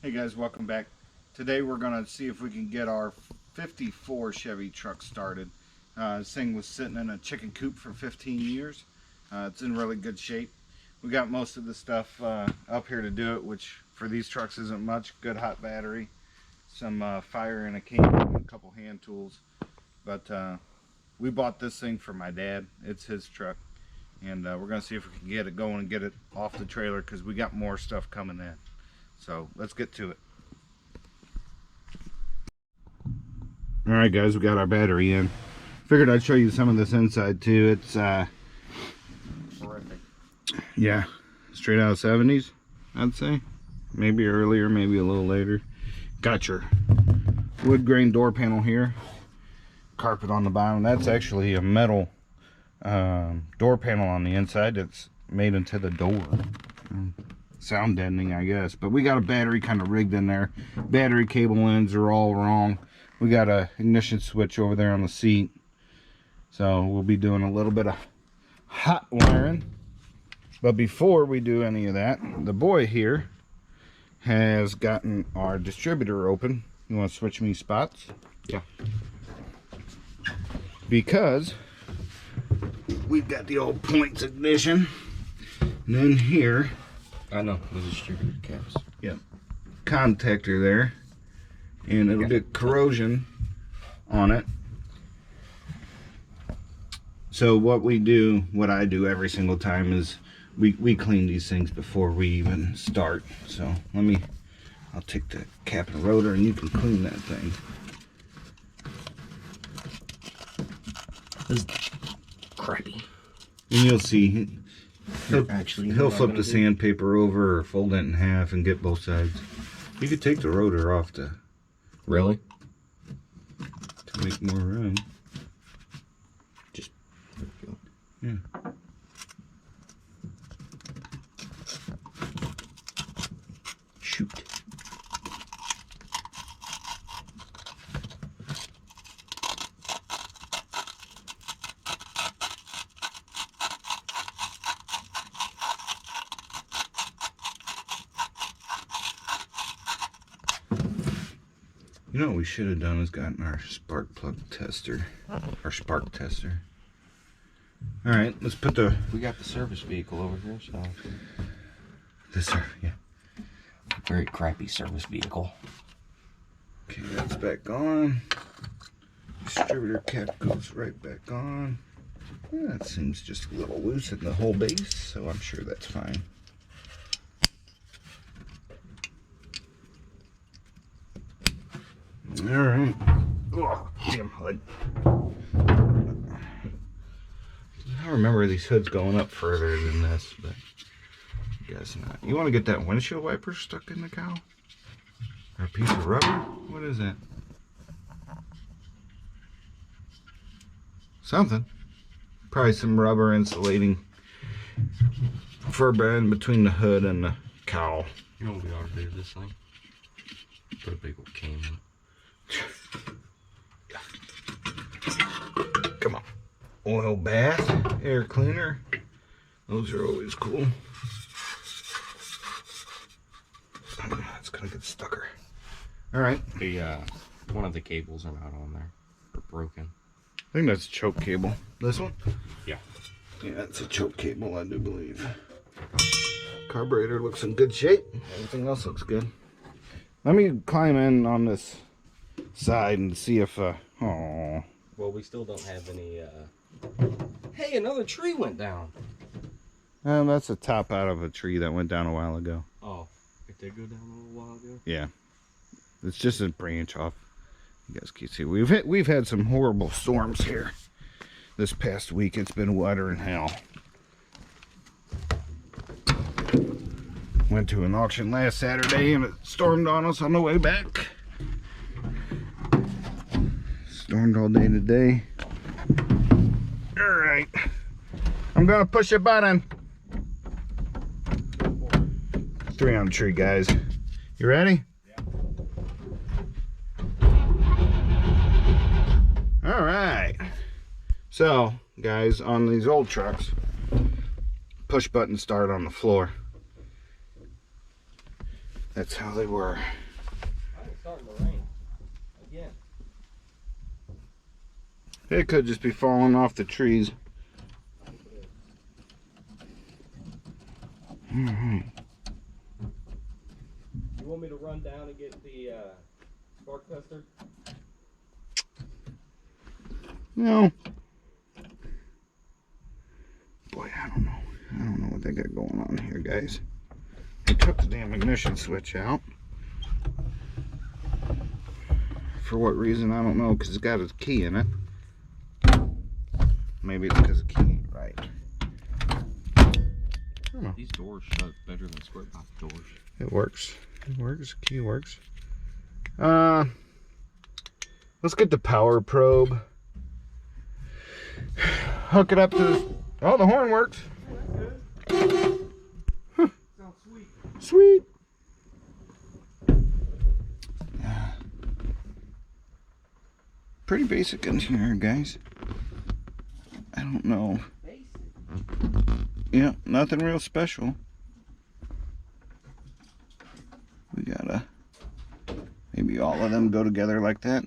Hey guys, welcome back. Today we're going to see if we can get our 54 Chevy truck started. This thing was sitting in a chicken coop for 15 years. It's in really good shape. We got most of the stuff up here to do it, which for these trucks isn't much. Good hot battery, some fire in a can, and a couple hand tools. But we bought this thing for my dad. It's his truck. And we're going to see if we can get it going and get it off the trailer because we got more stuff coming in. So let's get to it. Alright guys, we got our battery in. Figured I'd show you some of this inside too. It's horrific. Yeah, straight out of 70s, I'd say. Maybe earlier, maybe a little later. Got your wood grain door panel here. Carpet on the bottom. That's actually a metal door panel on the inside that's made into the door. Sound deadening, I guess. But we got a battery kind of rigged in there. Battery cable ends are all wrong. We got a ignition switch over there on the seat. So we'll be doing a little bit of hot wiring. But before we do any of that, the boy here has gotten our distributor open. You want to switch me spots? Yeah. Because we've got the old points ignition. And then here, I know, the distributor caps. yeah, contactor there, and it'll get corrosion on it. So what I do every single time is we clean these things before we even start. So I'll take the cap and rotor and you can clean that thing. This is crappy. And you'll see he'll flip the do? sandpaper over or fold it in half and get both sides. You could take the rotor off to make more room. Just yeah. shoot. You know what we should have done is gotten our spark plug tester, our spark tester. All right, let's put the We got the service vehicle over here, so yeah. very crappy service vehicle. Okay, that's back on. Distributor cap goes right back on. Yeah, that seems just a little loose in the whole base, so I'm sure that's fine. All right. Oh, damn hood. I remember these hoods going up further than this, but I guess not. You want to get that windshield wiper stuck in the cow? Or a piece of rubber? What is that? Something. Probably some rubber insulating fur band between the hood and the cowl. You know what we ought to do with this thing? Put a big old can in it. Come on. Oil bath, air cleaner. Those are always cool. It's gonna get stucker. All right. The one of the cables are not on there. They're broken. I think that's a choke cable. This one? Yeah. Yeah, it's a choke cable, I do believe. Carburetor looks in good shape. Everything else looks good. Let me climb in on this side and see if oh. Well, we still don't have any Hey, another tree went down. That's a top out of a tree that went down a while ago. Oh, it did go down a little while ago? Yeah. It's just a branch off. You guys can see we've had some horrible storms here. This past week it's been wetter than hell. Went to an auction last Saturday and it stormed on us on the way back. Stormed all day today. Alright. I'm gonna push a button. 3 on the tree, guys. You ready? Yeah. Alright. So, guys, on these old trucks, push button start on the floor. That's how they were. I think it's starting to rain again. It could just be falling off the trees. Alright. You want me to run down and get the spark tester? No. Boy, I don't know. I don't know what they got going on here, guys. I took the damn ignition switch out. For what reason, I don't know, because it's got a key in it. Maybe it's because the key ain't right. I don't know. These doors shut better than squirt box doors. It works. It works. The key works. Let's get the power probe. Hook it up to this. Oh, the horn works. Huh. Sounds sweet. Sweet. Pretty basic engineer, guys. I don't know. Basic. Yeah, nothing real special. We gotta. Maybe all of them go together like that?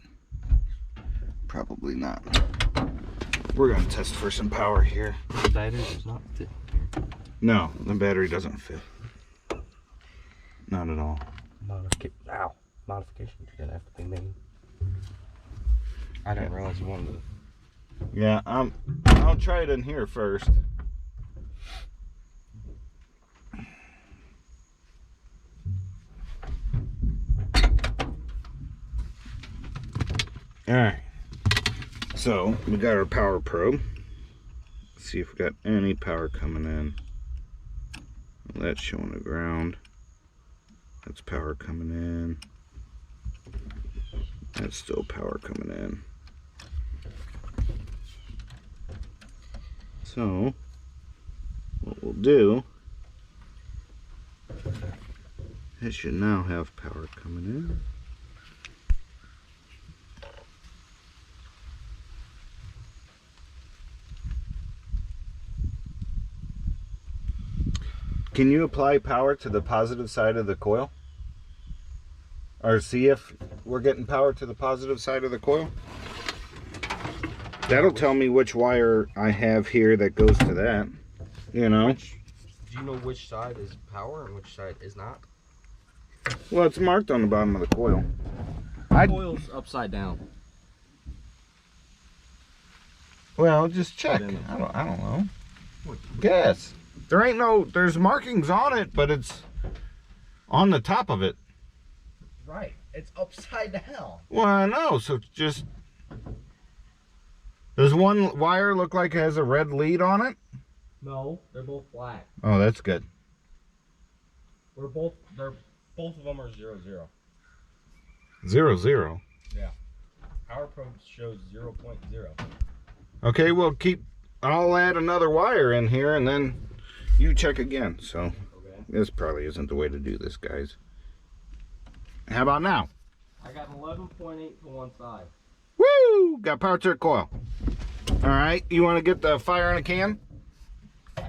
Probably not. We're gonna test for some power here. The battery does not fit here. No, the battery doesn't fit. Not at all. Modifications are gonna have to be made. I didn't realize you wanted to. Yeah, I'll try it in here first. Alright. So, we got our power probe. Let's see if we got any power coming in. That's showing the ground. That's power coming in. That's still power coming in. So, what we'll do, it should now have power coming in. Can you apply power to the positive side of the coil? Or see if we're getting power to the positive side of the coil? That'll tell me which wire I have here that goes to that. You know? Do you know which side is power and which side is not? Well, it's marked on the bottom of the coil. The coil's upside down. Well, just check. I don't know. Guess. There's markings on it, but it's on the top of it. Right. It's upside down. Well, I know, so just... Does one wire look like it has a red lead on it? No, they're both black. Oh, that's good. Both of them are 0, 0. 0, 0. Yeah. Power probe shows 0.0. Okay, well, I'll add another wire in here and then you check again. So, okay. This probably isn't the way to do this, guys. How about now? I got 11.8 to one side. Woo! Got power to the coil. All right, you want to get the fire in a can? Oh,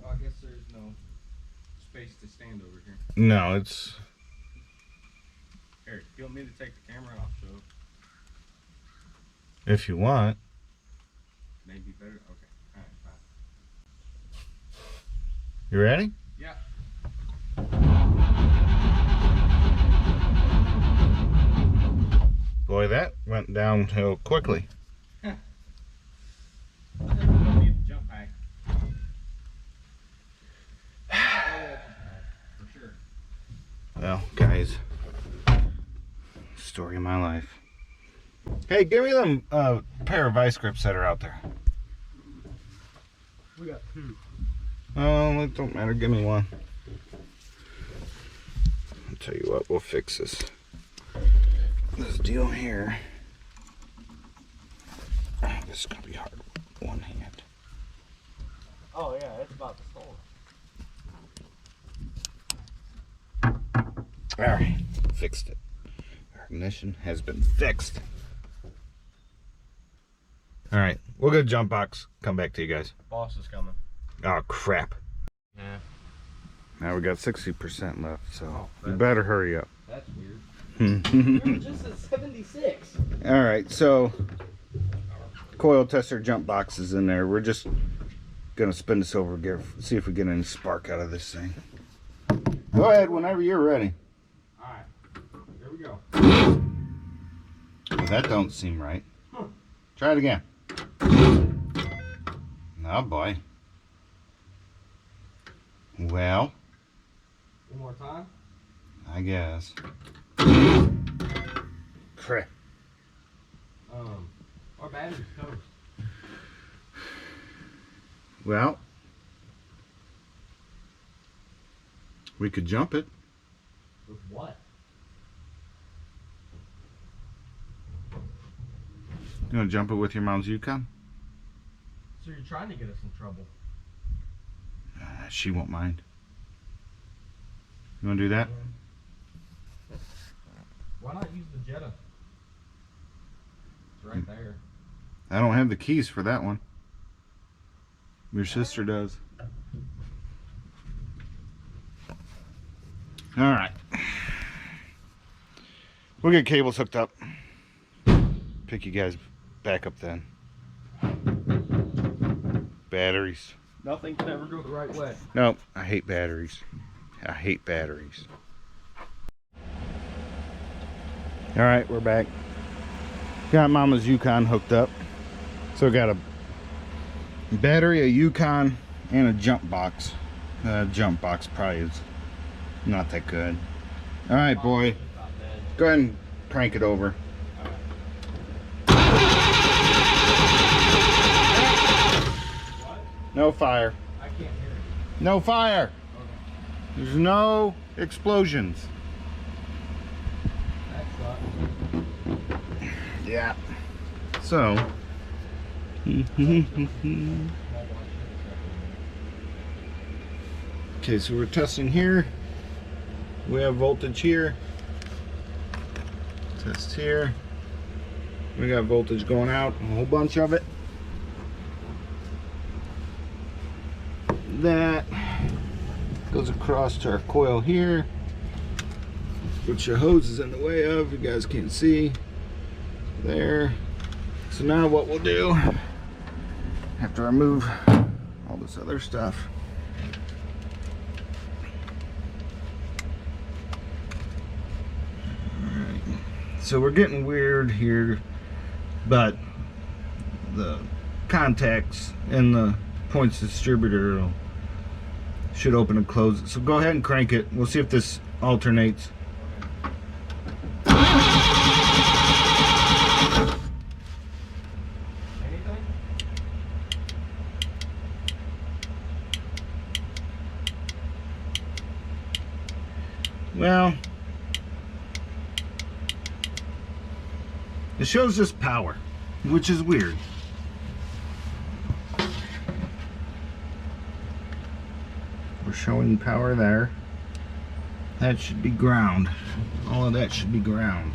I guess there's no space to stand over here. No, it's... Here, you want me to take the camera and I'll show? If you want. Maybe better? Okay. Alright, fine. You ready? Yeah. Boy, that went downhill quickly. I think we're gonna need the jump pack. For sure. Well, guys, story of my life. Hey, give me them pair of vice grips that are out there. We got 2. Oh, it don't matter. Give me one. I'll tell you what, we'll fix this deal here. Oh, this is gonna be hard with one hand. Oh yeah, it's about to stall. All right, fixed it. Our ignition has been fixed. All right, We'll get a jump box. Come back to you guys. Boss is coming. Oh, crap. Yeah. Now we got 60% left, so you better hurry up. That's weird. We were just at 76. All right, so coil tester jump box is in there. We're just gonna spin this over, see if we get any spark out of this thing. Go ahead whenever you're ready. All right, here we go. Well, that don't seem right. Try it again. Oh boy. Well, one more time. I guess. Crap. Our battery's toast. Well, we could jump it. With what? You want to jump it with your mom's Yukon? So you're trying to get us in trouble. She won't mind. You want to do that? Why not use the Jetta? It's right there. I don't have the keys for that one. Your sister does. All right. We'll get cables hooked up. Pick you guys back up then. Batteries. Nothing can ever go the right way. Nope, I hate batteries. I hate batteries. All right, we're back. Got Mama's Yukon hooked up. So we got a battery, a Yukon, and a jump box. Jump box probably is not that good. All right, boy. Go ahead and crank it over. No fire. I can't hear it. No fire. Okay. There's no explosions. That sucks. Yeah. So. Okay, so we're testing here. We have voltage here. Test here. We got voltage going out, a whole bunch of it. That goes across to our coil here, which the hose is in the way of. You guys can't see there. So now what we'll do, have to remove all this other stuff. Alright, so we're getting weird here, but the contacts in the points distributor should open and close it. So go ahead and crank it. We'll see if this alternates. Anything? Well, it shows just power, which is weird. We're showing power there. That should be ground. All of that should be ground.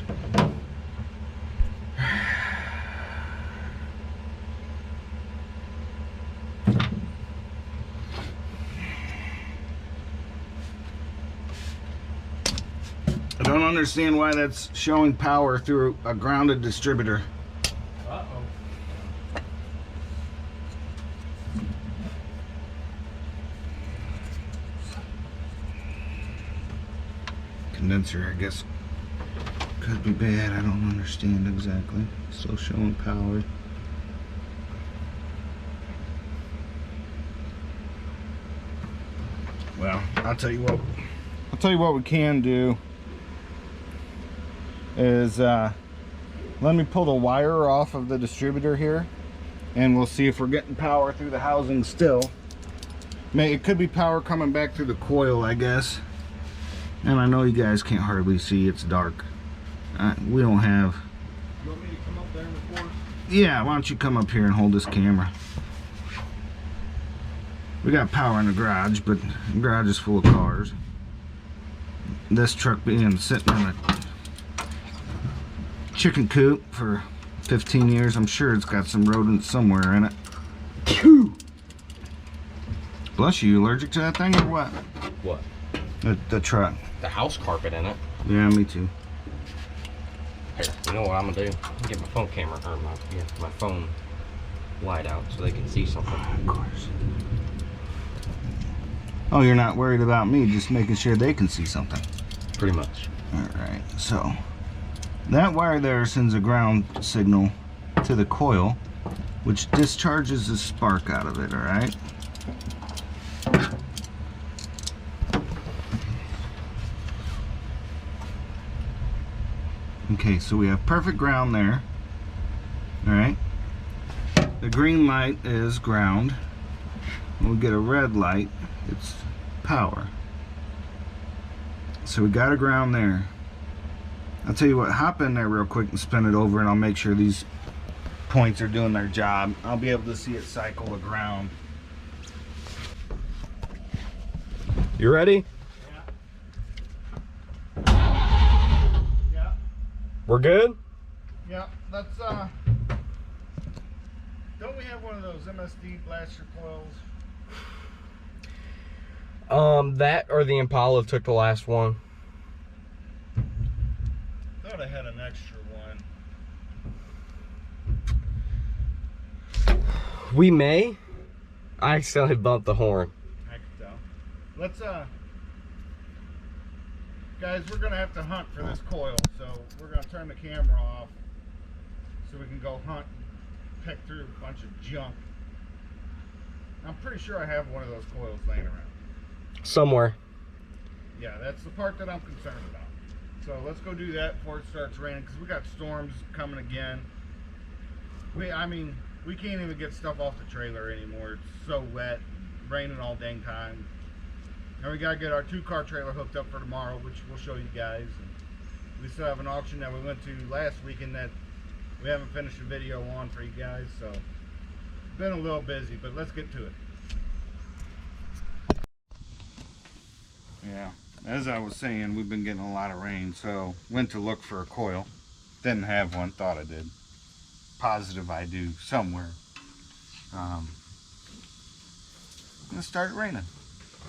I don't understand why that's showing power through a grounded distributor. Uh-oh. Condenser, I guess, could be bad. I don't understand exactly. Still showing power. Well, I'll tell you what we can do is let me pull the wire off of the distributor here, and we'll see if we're getting power through the housing still. It could be power coming back through the coil, I guess. And I know you guys can't hardly see, it's dark. We don't have... You want me to come up there and record? Yeah, why don't you come up here and hold this camera. We got power in the garage, but the garage is full of cars. This truck being sitting in a chicken coop for 15 years. I'm sure it's got some rodents somewhere in it. Bless you, allergic to that thing or what? What? The truck. The house carpet in it. Yeah, me too. Here, you know what I'm gonna do? Get my phone camera, or my phone light out so they can see something. Of course. Oh, you're not worried about me, just making sure they can see something. Pretty much. Alright, so that wire there sends a ground signal to the coil, which discharges the spark out of it, alright? Okay, so we have perfect ground there. Alright. The green light is ground. When we get a red light, it's power. So we got a ground there. I'll tell you what, hop in there real quick and spin it over and I'll make sure these points are doing their job. I'll be able to see it cycle the ground. You ready? Yeah. We're good? Yeah, that's don't we have one of those MSD blaster coils? That or the Impala took the last one. Thought I had an extra one. We may. I accidentally bumped the horn. I can tell. Let's guys, we're gonna have to hunt for this coil, so we're gonna turn the camera off so we can go hunt, pick through a bunch of junk. I'm pretty sure I have one of those coils laying around. Somewhere. Yeah, that's the part that I'm concerned about. So let's go do that before it starts raining, because we got storms coming again. I mean, we can't even get stuff off the trailer anymore. It's so wet, raining all dang time. And we gotta get our 2-car trailer hooked up for tomorrow, which we'll show you guys. And we still have an auction that we went to last weekend that we haven't finished a video on for you guys, so been a little busy, but let's get to it. Yeah, as I was saying, we've been getting a lot of rain, so went to look for a coil. Didn't have one, thought I did. Positive I do somewhere. It started raining.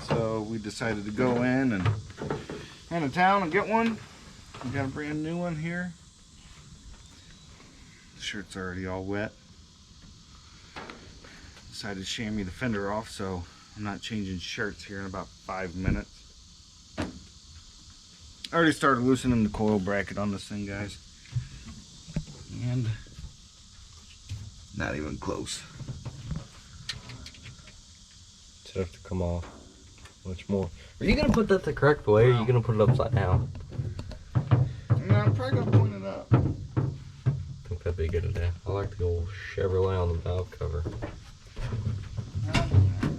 So we decided to go in and into town and get one. We got a brand new one here. The shirt's already all wet. Decided to chamois the fender off, so I'm not changing shirts here in about 5 minutes. I already started loosening the coil bracket on this thing, guys. And not even close. It's have to come off. Much more. Are you gonna put that the correct way, or are you gonna put it upside down? No, I'm probably gonna point it up. I think that'd be a good idea. I like the old Chevrolet on the valve cover. I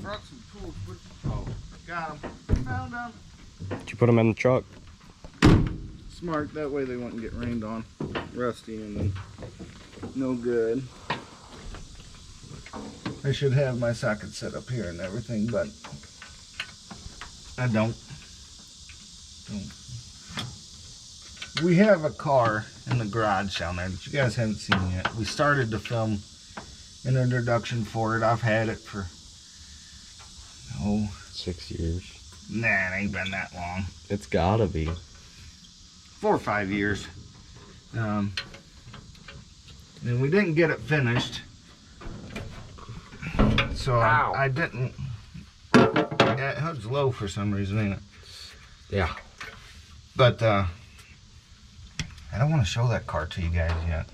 brought some tools with me. Oh, got them. Found them. Did you put them in the truck? Smart, that way they wouldn't get rained on. Rusty and then no good. I should have my socket set up here and everything, but I don't. We have a car in the garage down there that you guys haven't seen yet. We started to film an introduction for it. I've had it for 6 years. Nah, it ain't been that long. It's gotta be 4 or 5 years. And we didn't get it finished, so I didn't. Yeah, it was low for some reason, ain't it? Yeah. But I don't want to show that car to you guys yet.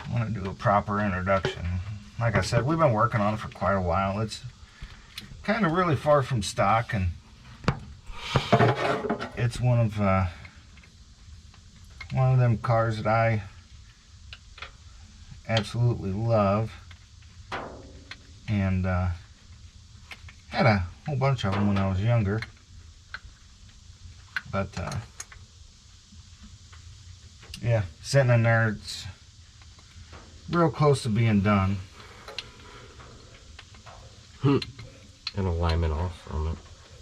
I want to do a proper introduction. Like I said, we've been working on it for quite a while. It's kind of really far from stock, and it's one of them cars that I absolutely love, and had a whole bunch of them when I was younger, but yeah, sitting in there, it's real close to being done. And alignment off from it.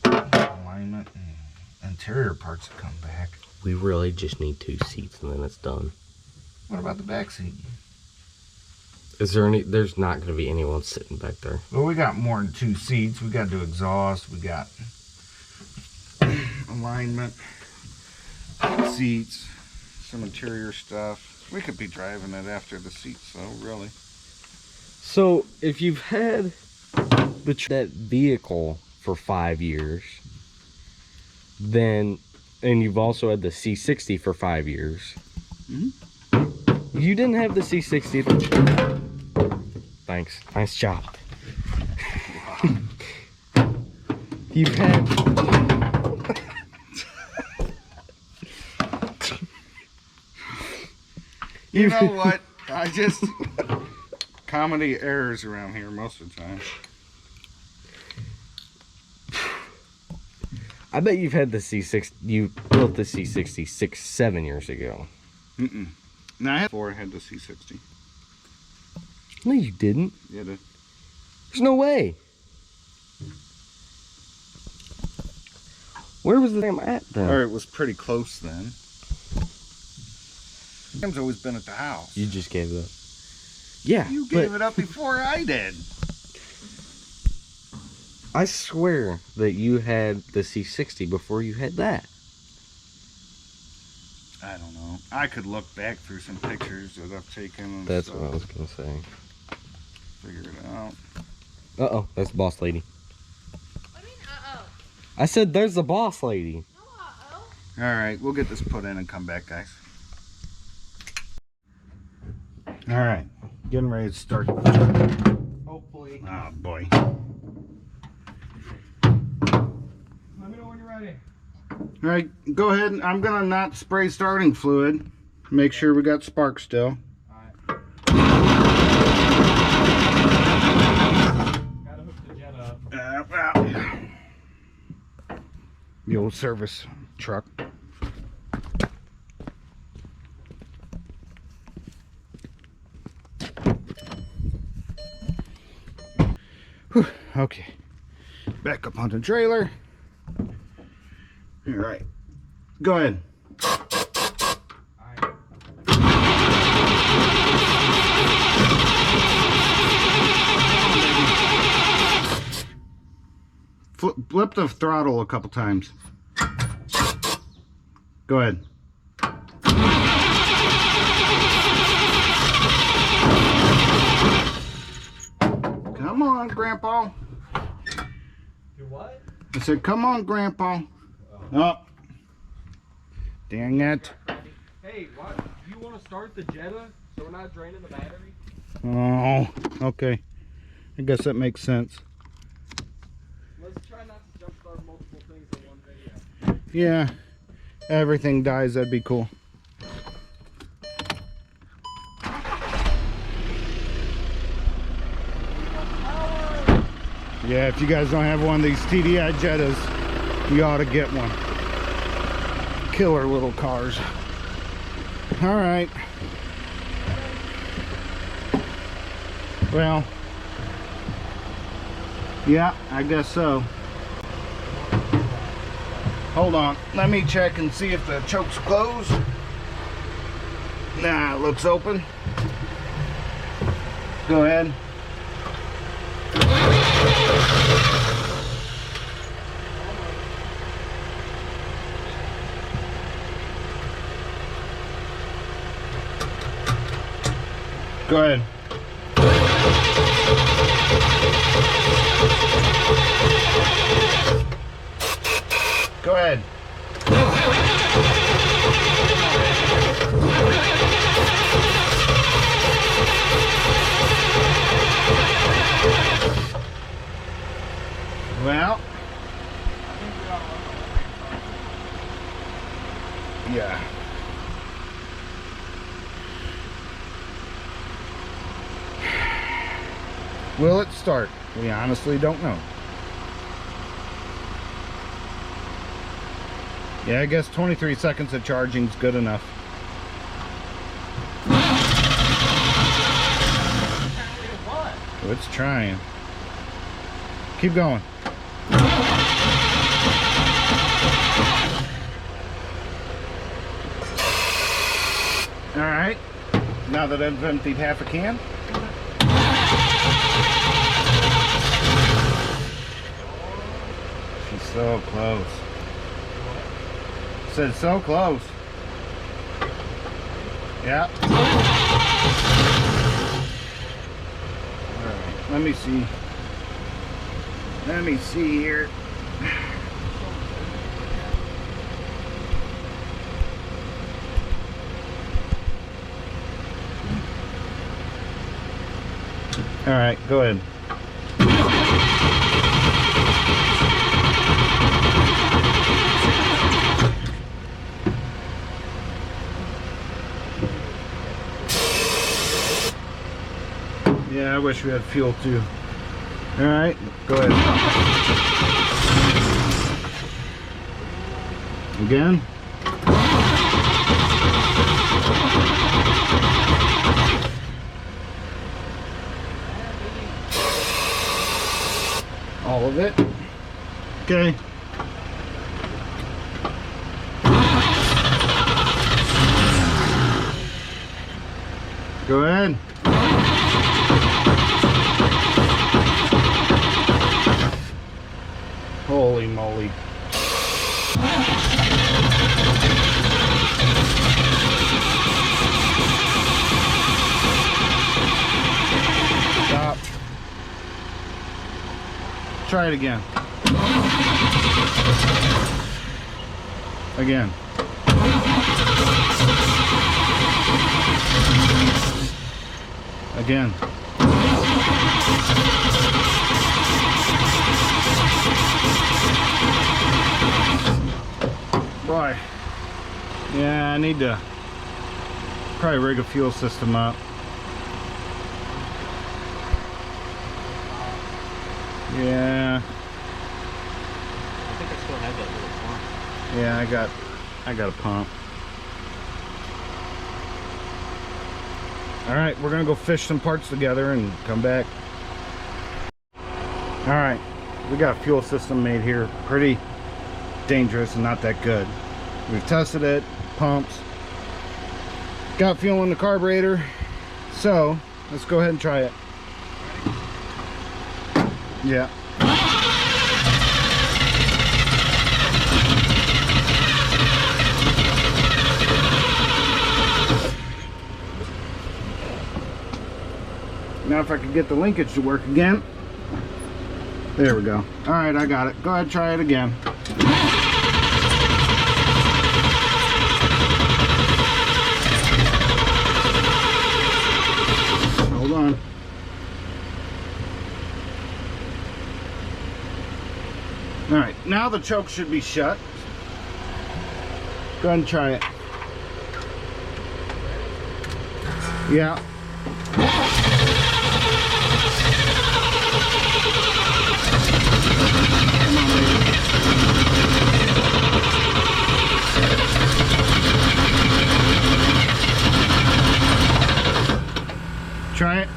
Alignment and interior parts have come back. We really just need 2 seats and then it's done. What about the back seat? Is there any? There's not going to be anyone sitting back there. Well, we got more than 2 seats. We got to do exhaust. We got alignment, seats, some interior stuff. We could be driving it after the seats, though, really. So if you've had that vehicle for 5 years, then, and you've also had the C60 for 5 years, you didn't have the C60. Thanks, nice job. You've had. You know what? I just comedy errors around here most of the time. I bet you've had the C60. You built the C60 6-7 years ago. No, I had before I had the C60. No, you didn't. Yeah, There's no way. Where was the damn at then? or it was pretty close then. I've always been at the house. You just gave it up. Yeah, You gave it up before I did. I swear that you had the C60 before you had that. I don't know. I could look back through some pictures that I've taken and That's stuff, what I was gonna say. figure it out. Uh-oh, that's the boss lady. What do you mean, uh-oh? I said there's the boss lady. No, uh-oh. Alright, we'll get this put in and come back, guys. Alright, getting ready to start. Hopefully. Oh boy. Let me know when you're ready. Alright, go ahead. I'm gonna not spray starting fluid. Make sure we got spark still. Alright. Gotta hook the jet up. The old service truck. Whew, okay, back up on the trailer. All right, go ahead. Flip the throttle a couple times. Go ahead. Come on, Grandpa. Do what? I said, come on, Grandpa. Oh. Dang it. Hey, what? Do you want to start the Jetta so we're not draining the battery? Oh, okay. I guess that makes sense. Let's try not to jump start multiple things in one video. Yeah. Everything dies, that'd be cool. Yeah, if you guys don't have one of these TDI Jettas, you ought to get one. Killer little cars. All right. Well, yeah, I guess so. Hold on, let me check and see if the choke's closed. Nah, it looks open. Go ahead. Go ahead. Go ahead. Well, yeah. Will it start? We honestly don't know. Yeah, I guess 23 seconds of charging is good enough. Oh, it's trying. Keep going. All right. Now that I've emptied half a can. She's so close. Said so close. Yeah. Alright, let me see. Let me see here. Alright, go ahead. Yeah, I wish we had fuel too. Alright, go ahead. Again. All of it. Okay. Go ahead. Holy moly. Stop. Try it again. Again. Again. Boy. Yeah, I need to probably rig a fuel system up. Yeah. I think I still have that little pump. Yeah, I got a pump. Alright, we're gonna go fish some parts together and come back. Alright, we got a fuel system made here. Pretty dangerous and not that good. We've tested it, pumps, got fuel in the carburetor, so let's go ahead and try it. Yeah. Now if I could get the linkage to work again. There we go. Alright, I got it. Go ahead, try it again. Hold on. Alright, now the choke should be shut. Go ahead and try it. Yeah. Try it.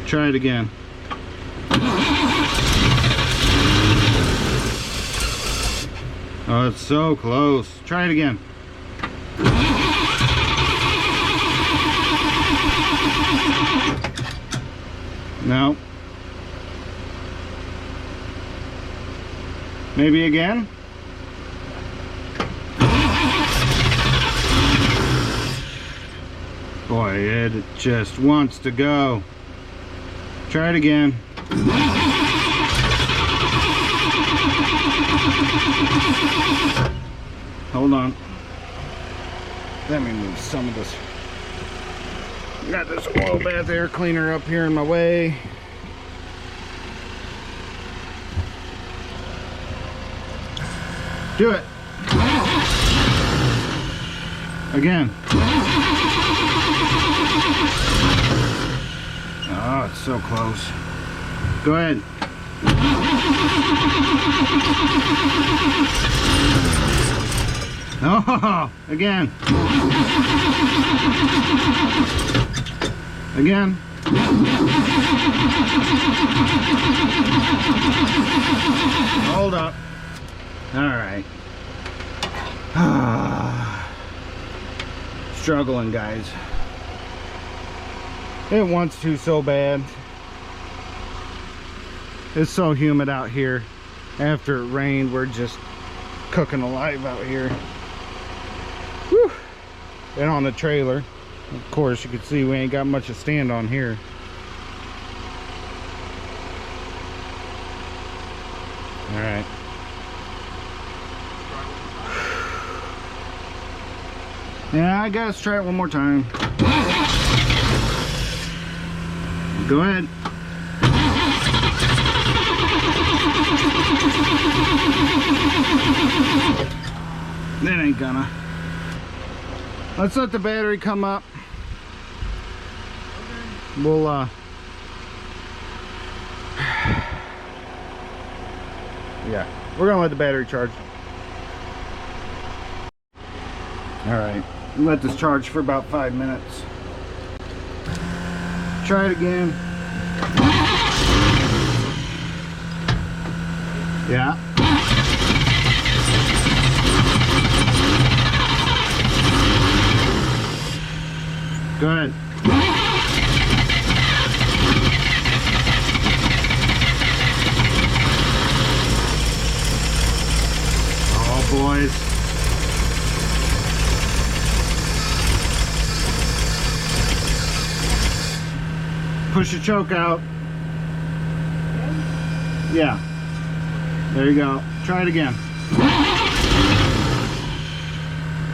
Try it again. Oh, it's so close. Try it again. No. Maybe again? Boy, it just wants to go. Try it again. Hold on. Let me move some of this. Got this oil bath air cleaner up here in my way. Do it. Again. Oh, it's so close. Go ahead. Oh, again. Again. Hold up. All right. Struggling, guys. It wants to so bad. It's so humid out here. After it rained, we're just cooking alive out here. Whew. And on the trailer, of course, you can see we ain't got much to stand on here. All right. Yeah, I guess try it one more time. Go ahead. That ain't gonna. Let's let the battery come up. We'll yeah, we're gonna let the battery charge. All right, let this charge for about 5 minutes. Try it again. Yeah. Go ahead. Oh, boys. Push the choke out. Yeah. There you go. Try it again.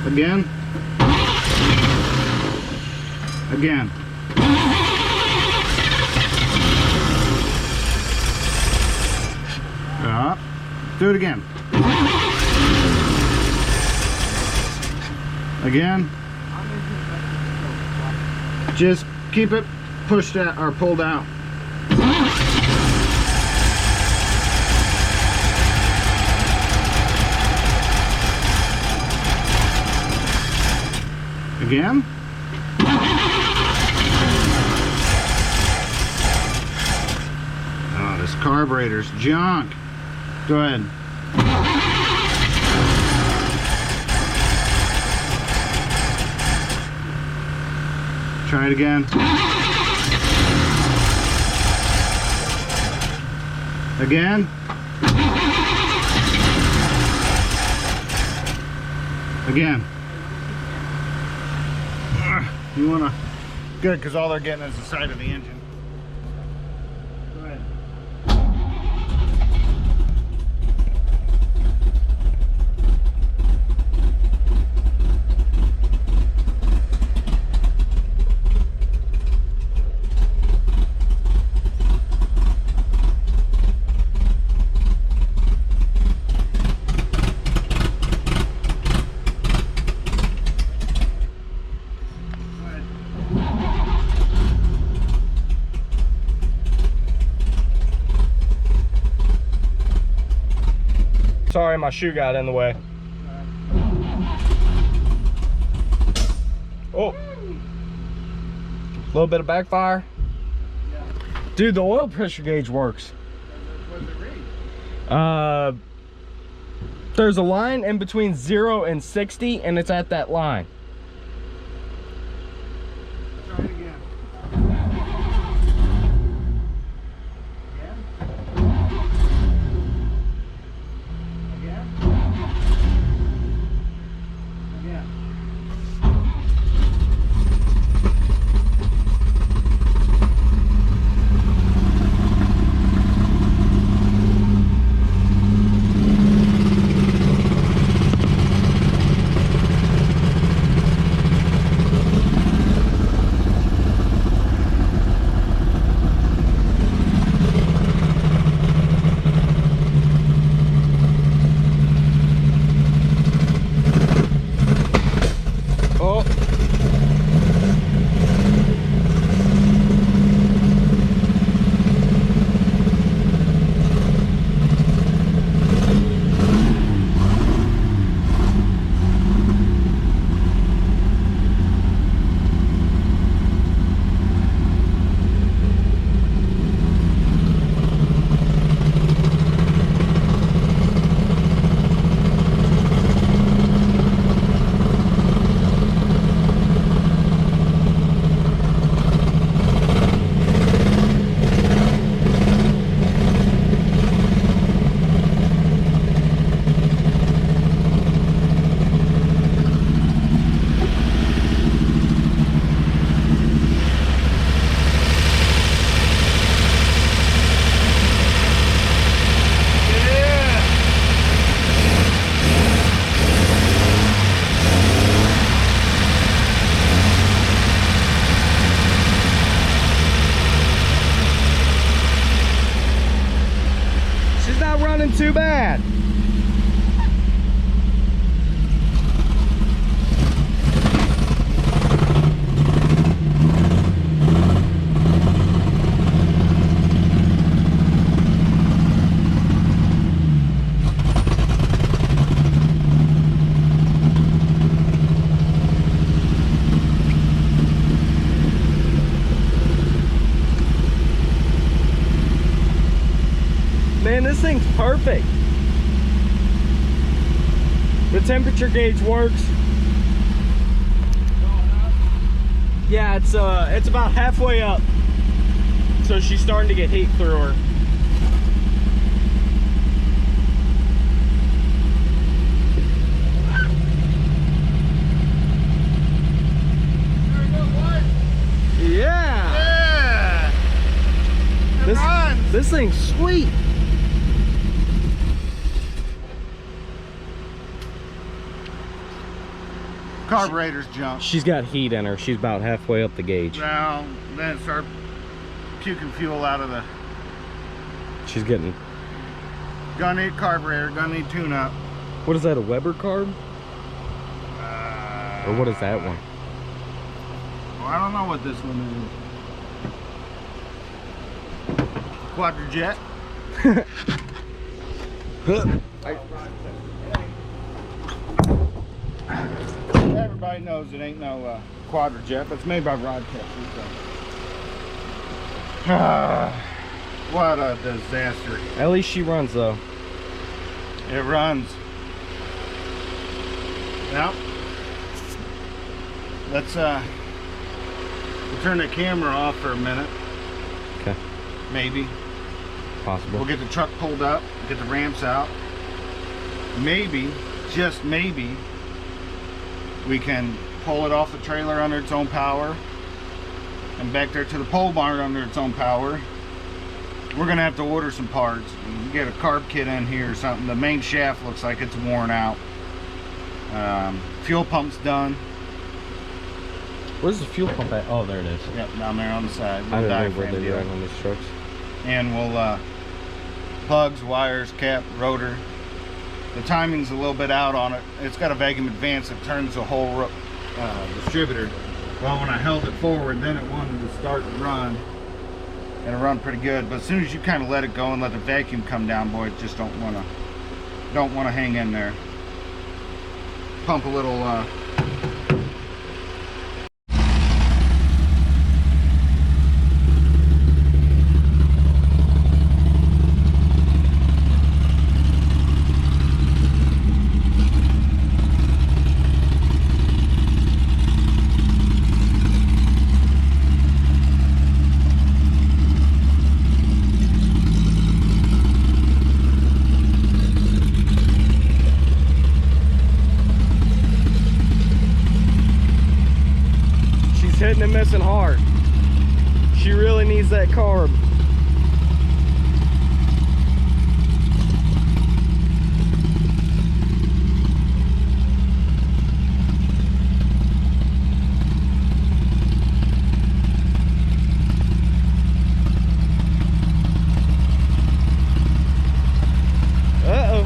Again. Again. Do it again. Again. Just keep it pushed out or pulled out. Again. Oh, this carburetor's junk. Go ahead. Try it again. Again. Again. You wanna, good, because all they're getting is the side of the engine. Go ahead. Sorry, my shoe got in the way. Oh, a little bit of backfire. Yeah. Dude, the oil pressure gauge works. What's it read? There's a line in between 0 and 60, and it's at that line. Try it again. This thing's perfect. The temperature gauge works. Yeah, it's about halfway up. So she's starting to get heat through her. Yeah. This thing's sweet. Carburetor's junk. She's got heat in her. She's about halfway up the gauge. Well, then it start puking fuel out of the. She's getting. Gonna need carburetor. Gonna need tune-up. What is that? A Weber carb? Or what is that one? Well, I don't know what this one is. Quadrajet. Everybody knows it ain't no Quadrajet, but it's made by Rochester. So. What a disaster. At least she runs though. It runs. Now, let's we'll turn the camera off for a minute. Okay. Maybe. Possible. We'll get the truck pulled up, get the ramps out. Maybe, just maybe, we can pull it off the trailer under its own power and back there to the pole barn under its own power. We're gonna have to order some parts and get a carb kit in here or something. The main shaft looks like it's worn out. Fuel pump's done. Where's the fuel pump at? Oh, there it is. Yep, down there on the side. I don't know where they run on these trucks. And we'll plugs, wires, cap, rotor. The timing's a little bit out on it. It's got a vacuum advance that turns the whole distributor. Well, when I held it forward, then it wanted to start to run. And it run pretty good. But as soon as you kind of let it go and let the vacuum come down, boy, it just don't want to hang in there. Pump a little hitting and missing hard. She really needs that carb. Uh-oh.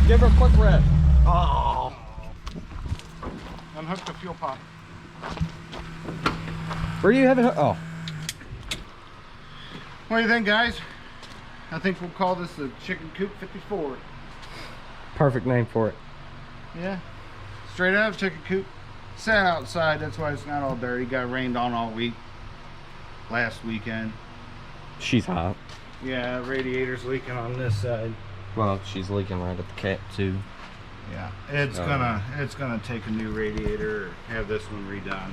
Give her a quick rev. Oh. unhook the fuel pump. Where do you have it? Oh. What do you think, guys? I think we'll call this the Chicken Coop 54. Perfect name for it. Yeah. Straight out of Chicken Coop. Sat outside, that's why it's not all dirty. Got rained on all week. Last weekend. She's hot. Yeah, radiator's leaking on this side. Well, she's leaking right at the cap too. Yeah, it's gonna take a new radiator or have this one redone.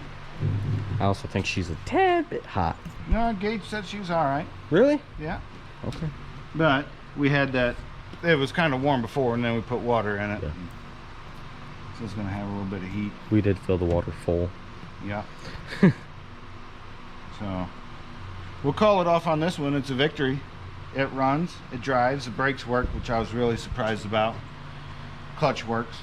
I also think she's a tad bit hot. No, Gage said she was all right. Really? Yeah. Okay. But we had that. It was kind of warm before, and then we put water in it. Yeah. So it's gonna have a little bit of heat. We did fill the water full. Yeah. So we'll call it off on this one. It's a victory. It runs, it drives, the brakes work, which I was really surprised about. Clutch works.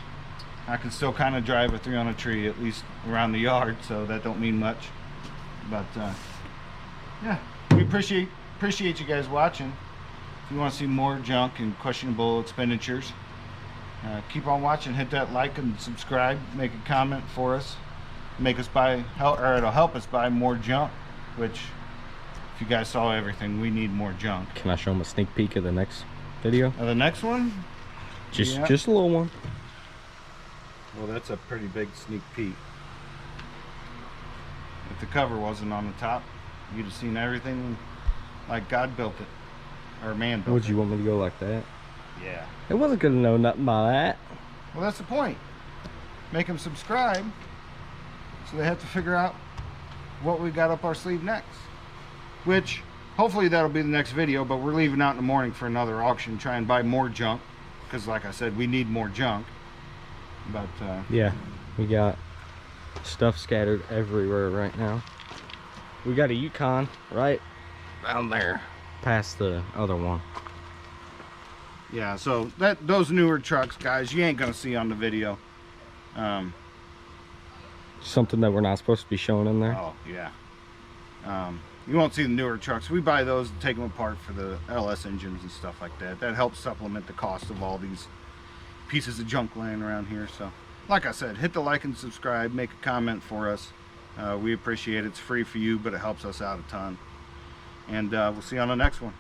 I can still kind of drive a 3 on a tree, at least around the yard, so that don't mean much. But yeah, we appreciate you guys watching. If you want to see more junk and questionable expenditures, Keep on watching. Hit that like and subscribe. Make a comment for us. Make us buy, or it'll help us buy more junk. Which, if you guys saw everything, we need more junk. Can I show them a sneak peek of the next video? The next one? Just Yeah. just a little one. Well, that's a pretty big sneak peek. If the cover wasn't on the top, you'd have seen everything like God built it, or man built Would it. you want me to go like that? Yeah. It wasn't gonna know nothing by that. Well, that's the point. Make them subscribe, so they have to figure out what we got up our sleeve next. Which, hopefully that'll be the next video, but we're leaving out in the morning for another auction, try and buy more junk, because like I said, we need more junk. But Yeah, we got stuff scattered everywhere right now. We got a Yukon right down there, past the other one. yeah, so those newer trucks, guys, you ain't gonna see on the video. Something that we're not supposed to be showing in there. Oh yeah. You won't see the newer trucks. We buy those and take them apart for the LS engines and stuff like that. That helps supplement the cost of all these pieces of junk laying around here. So, like I said, hit the like and subscribe. Make a comment for us. We appreciate it. It's free for you, but it helps us out a ton. And we'll see you on the next one.